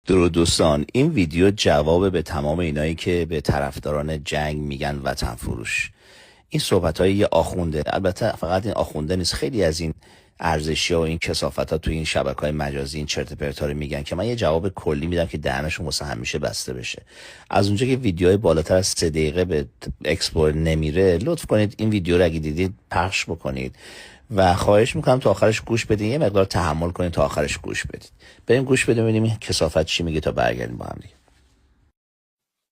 درود دوستان، این ویدیو جواب به تمام اینایی که به طرفداران جنگ میگن وطن فروش. این صحبت های یه آخونده، البته فقط این آخونده نیست، خیلی از این ارزشی ها و این کثافت ها توی این شبکه های مجازی این چرت پرتا رو میگن که من یه جواب کلی میدم که دهنشون واسه همیشه بسته بشه. از اونجا که ویدیوهای بالاتر از 3 دقیقه به اکسپلور نمیره، لطف کنید این ویدیو رو اگه دیدید پخش بکنید و خواهش میکنم تا آخرش گوش بدین، یه مقدار تحمل کنید تا آخرش گوش بدید. بریم گوش بدیم ببینیم این کثافت چی میگه تا برگردیم با هم دیگه.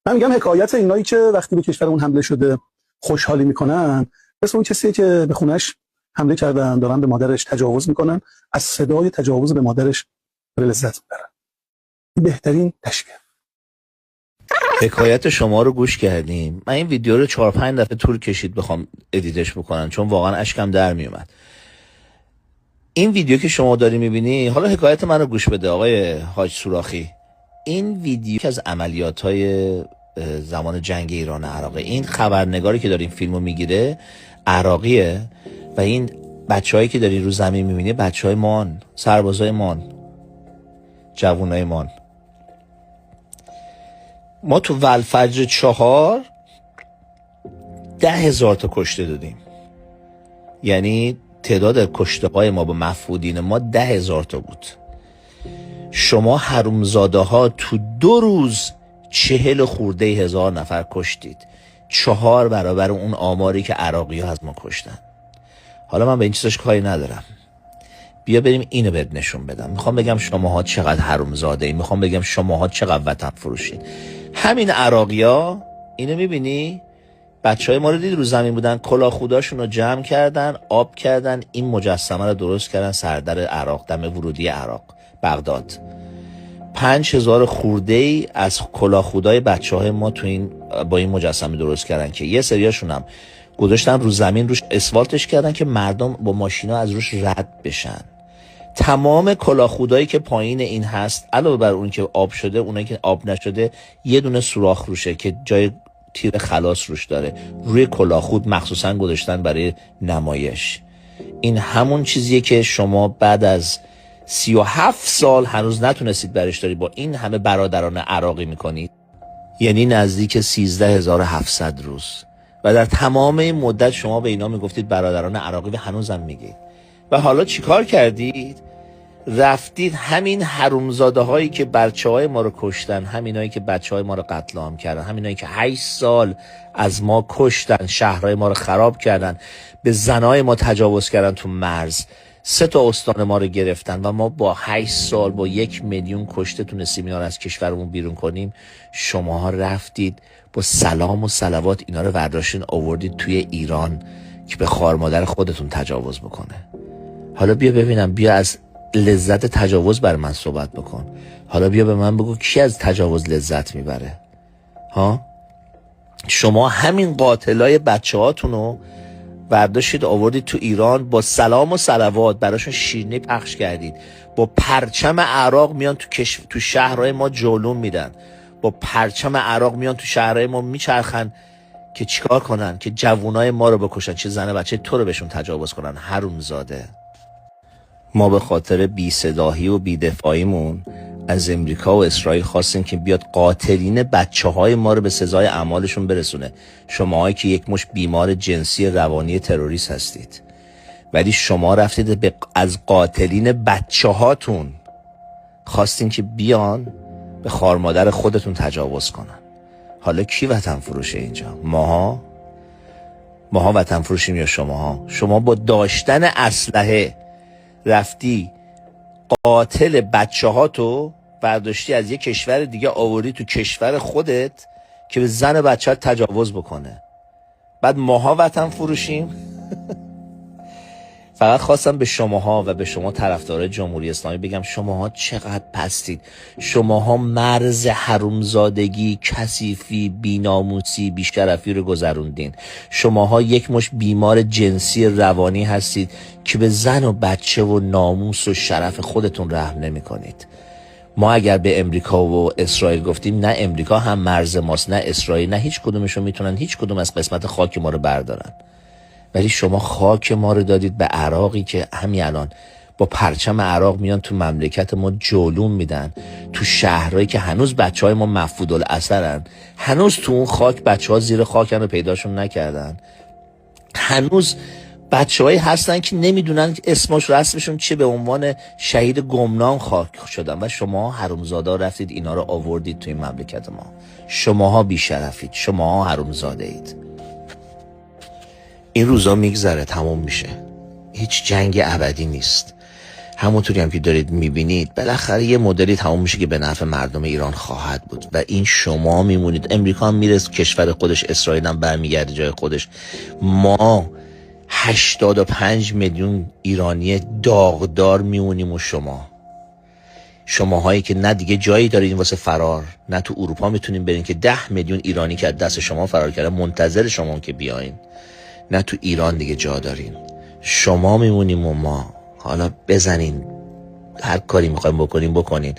من میگم حکایت اینایی که وقتی به کشورمون حمله شده خوشحالی میکنن، مثل اون کسیه که به خونش حمله کردن دارن به مادرش تجاوز میکنن، از صدای تجاوز به مادرش لذت میبرن. بهترین تشبیه. حکایت شما رو گوش کردیم. من این ویدیو رو 4-5 دفعه طول کشید بخوام ادیتش بکنم چون واقعا اشکم در میومد. این ویدیو که شما داری میبینی، حالا حکایت من رو گوش بده آقای حاج سوراخی. این ویدیو که از عملیات‌های زمان جنگ ایران و عراق، این خبرنگاری که داره این فیلمو میگیره عراقیه و این بچه‌هایی که داری رو زمین میبینی بچه‌های مان، سربازای مان، جوانای مان. ما تو ولفجر 4 10,000 تا کشته دادیم، یعنی تعداد کشته‌های ما با مفقودین ما 10,000 تا بود. شما حرومزاده ها تو 2 روز 40 خورده هزار نفر کشتید، 4 برابر اون آماری که عراقی ها از ما کشتن. حالا من به این چیزاش کاری ندارم، بیا بریم اینو بهت نشون بدم. میخوام بگم شماها چقدر حرومزاده اید، میخوام بگم شماها چقدر وطن فروشید. همین عراقی ها، اینو میبینی بچهای ما رو دید رو زمین بودن، کلاه خوداشون رو جمع کردن، آب کردن، این مجسمه رو درست کردن سردر عراق، دم ورودی عراق بغداد. 5,000 خورده ای از کلاه خودای بچهای ما تو این با این مجسمه درست کردن که یه سریاشون هم گذاشتن رو زمین، روش اسفالتش کردن که مردم با ماشینا از روش رد بشن. تمام کلاه خودایی که پایین این هست علاوه بر اون که آب شده، اونایی که آب نشده یه دونه سوراخ روشه که جای تیر خلاص روش داره، روی کلاه خود مخصوصا گذاشتن برای نمایش. این همون چیزیه که شما بعد از 37 سال هنوز نتونستید برش دارید با این همه برادران عراقی میکنید، یعنی نزدیک 13,700 روز. و در تمام این مدت شما به اینا میگفتید برادران عراقی و هنوزم میگید. و حالا چیکار کردید؟ رفتید همین حرومزاده هایی که بچه های ما رو کشتن، همینایی که بچه های ما رو قتل عام کردن، همینایی که 8 سال از ما کشتن، شهرهای ما رو خراب کردن، به زنای ما تجاوز کردن تو مرز، 3 تا استان ما رو گرفتن و ما با 8 سال با 1 میلیون کشته تونستیم اینا رو از کشورمون بیرون کنیم. شماها رفتید با سلام و صلوات اینا رو برداشتین آوردید توی ایران که به خار مادر خودتون تجاوز بکنه. حالا بیا ببینم، بیا از لذت تجاوز بر من صحبت بکن. حالا بیا به من بگو کی از تجاوز لذت میبره؟ ها؟ شما همین قاتلای بچه هاتونو برداشتید آوردید تو ایران، با سلام و صلوات براشون شیرینی پخش کردید، با پرچم عراق میان تو شهرهای ما جولون میدن، با پرچم عراق میان تو شهرهای ما میچرخن که چیکار کنن؟ که جوونای ما رو بکشن، چه زن بچه تو رو بهشون تجاوز کنن. حرومزاده. ما به خاطر بی صداهی و بی دفاعیمون از امریکا و اسرائیل خواستیم که بیاد قاتلین بچه های ما رو به سزای اعمالشون برسونه. شماهایی که یک مش بیمار جنسی روانی تروریست هستید، ولی شما رفتید از قاتلین بچه هاتون خواستین که بیان به خار مادر خودتون تجاوز کنن. حالا کی وطن فروشه اینجا؟ ماها وطن فروشیم یا شماها؟ شما با داشتن اسلحه رفتی قاتل بچه ها تو برداشتی از یه کشور دیگه آوردی تو کشور خودت که به زن بچه ها تجاوز بکنه. بعد ماها وطن فروشیم؟ فقط خواستم به شماها و به شما طرفدارای جمهوری اسلامی بگم شماها چقدر پستید. شماها مرز حرومزادگی، کثیفی، بیناموسی، بیشرفی رو گذروندین. شماها یک مش بیمار جنسی روانی هستید که به زن و بچه و ناموس و شرف خودتون رحم نمی کنید. ما اگر به امریکا و اسرائیل گفتیم نه امریکا هم مرز ماست نه اسرائیل، نه هیچ کدومشون میتونن هیچ کدوم از قسمت خاک ما رو بردارن، ولی شما خاک ما رو دادید به عراقی که همین الان با پرچم عراق میان تو مملکت ما جولون میدن، تو شهرهایی که هنوز بچهای ما مفقود الاثرن، هنوز تو اون خاک بچه‌ها زیر خاکن و پیداشون نکردن، هنوز بچه‌هایی هستن که نمیدونن اسمش رسمشون چه، به عنوان شهید گمنام خاک شدن و شما حرومزادا رفتید اینا رو آوردید توی مملکت ما. شماها بیشرفید، شماها حرومزاده اید. این روزا میگذره، تموم میشه، هیچ جنگ ابدی نیست. همونطوری هم که دارید میبینید بالاخره یه مدلی تموم میشه که به نفع مردم ایران خواهد بود و این شما میمونید. امریکا هم میره کشور خودش، اسرائیل هم برمیگرده جای خودش. ما 85 میلیون ایرانی داغدار میمونیم و شماهایی که نه دیگه جایی دارین واسه فرار، نه تو اروپا میتونین برین که 10 میلیون ایرانی که از دست شما فرار کردن منتظر شما که بیاین، نه تو ایران دیگه جا دارین. شما میمونیم و ما. حالا بزنین، هر کاری میخوایم بکنین.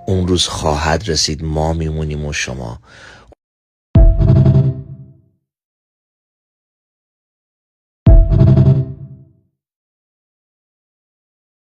اون روز خواهد رسید، ما میمونیم و شما.